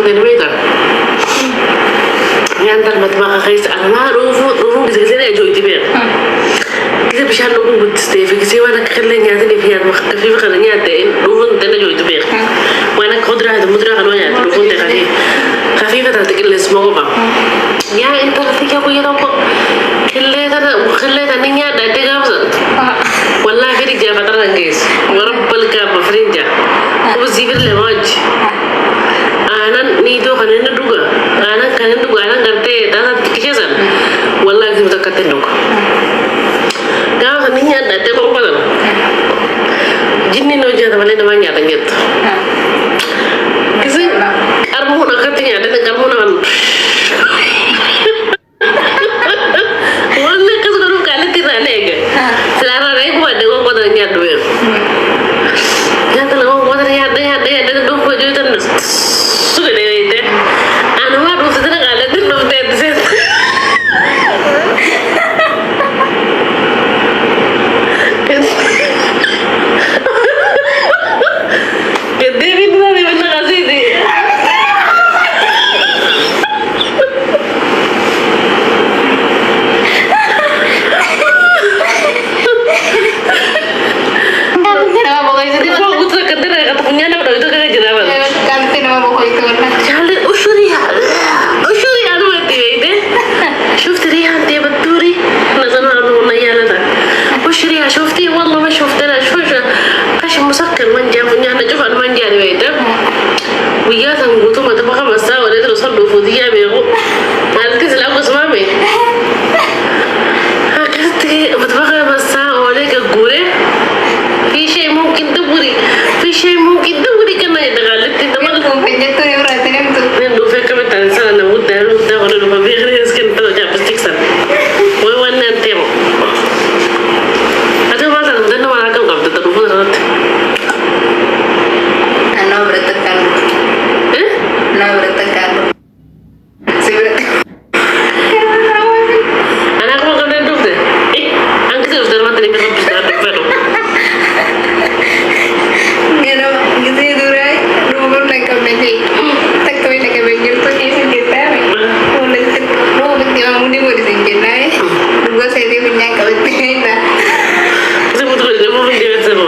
ini mereka. Nyantar matematika kayak anak rufu gitu aja itu biar. Kita bisa nunggu buat stay. Kita mana kalian nyata nih biar makanya kalian nyata rufu itu aja itu biar. Mana kodra itu mudra kan wanya rufu itu kali. Kafifah tak kira semua apa. Ya itu nanti aku ya tahu. Kalian nih nyata deh kamu. Wallah kiri jawab terang guys. Orang pelka berinja. Aku zikir lewat. Anak ni tu kan ini juga. Anak kan itu anak ngerti. Tanah kisasan. Wallah kita katakan juga. Kau kan ini ada kau apa tu? Jinni noja tu malah namanya ada gitu. Kisah armu nak katanya ada tengah armu nak. Wallah kesukaan kalah tidak lagi. Selama ni aku ada kau pada nyat dua. Nyat lah kau pada nyat ada tu kau jadi tu suka dia itu. Anu baru sudah kalah tu lu tu tu. Kedai itu tapi mana kasih dia. شفتي والله ما شفت انا شوف قش مسكر منجا من احنا شوف المنجا اللي بيته وياها نقولوا ما تبغى مسا ولا توصل له فوديا بيغو قالت كذا لا بس مامي هكذا بتبغى مسا ولا كقوله في شيء ممكن تبغي في شيء ممكن تبغي كما يتغلب تدمر penjatuh ya berarti nih tuh. Nen do fekk met tan sana na wudda wala do fa bi xres ken to japp stiksan way wannan temo ada masa dan wala kam kam to fu rat Ano bertekan. No bertekan. Sibuk. anak ko kam den dufte ang kasi ustar mata ni ko bisa do pero Gitu durai. Rumah naik kamera. Tak kau nak kamera tu ni kita. Mulai tu, betul orang mudi boleh singkir naik. Dua saya dia punya kau tina. kasi betul dia mo hindi betul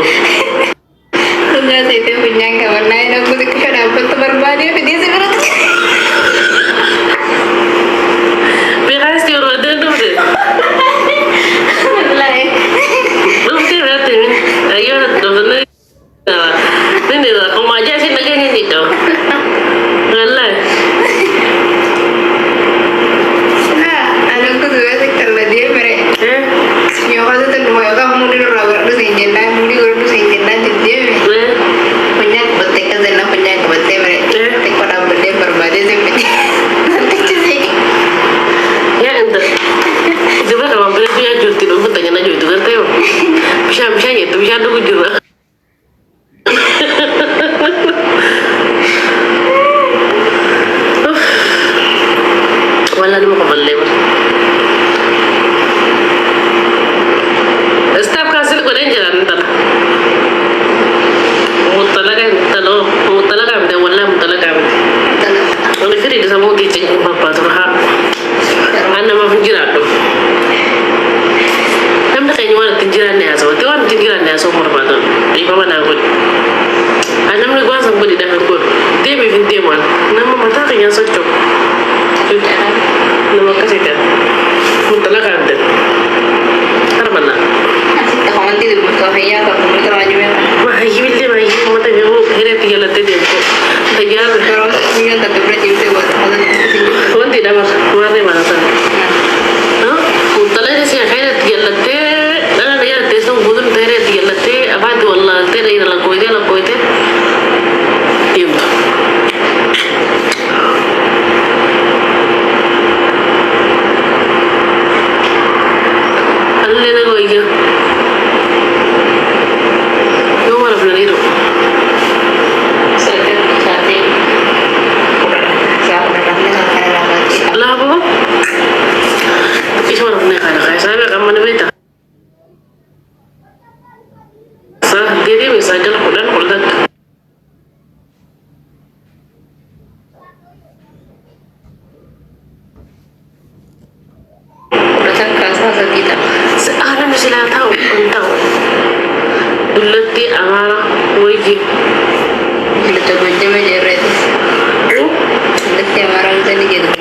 Dua saya dia punya kau naik. Aku tu kenapa tu berbalik? Dia seberat. beras ti ro den dufte Mulai. dufte berarti ayo do na ini lah kau aja sih neganya itu ngalah Ano ko dua sektor lah dia mereka. Yo kasi tu lumayan kau mudi orang tu singkir naik. Mudi orang tu singkir naik dia. Punya betek kan dan punya betek mereka. Betek pada betek berbalik sih punya. Nanti cuci. ya ente coba kalau beli punya juti dulu tanya aja itu kan teo bisa gitu bisa dulu juga wala naman kamalay mo stop cancel ko rin dyan tala mo talaga hindi wala mo talaga ang nagkiri sa mo teaching yung papatraha ana mafinjirado namna kay wala tinjiran niya so ti wala tinjiran niya so morbato di pa managod anam ni gwan sa budi dahil ko di mi vinte man nama mata kanya sa chok nama kasi ta mo talaga ande armana Asik tak kawan tidur musuh saya kalau mereka maju memang. mahihili mata mo here tigalate din ko tagyar Terus dia tak berani itu buat ada Kunti dapat mari mana sana? No, utala sih kaya tigalate, ada ya tesong budun tere tigalate, apa tu Allah tere ina la koite, tim. Sasa kita. أنا مش لا تاو أنت دلتي أمانة ويجي Kita coba aja mencari itu. Kita marah tadi gitu.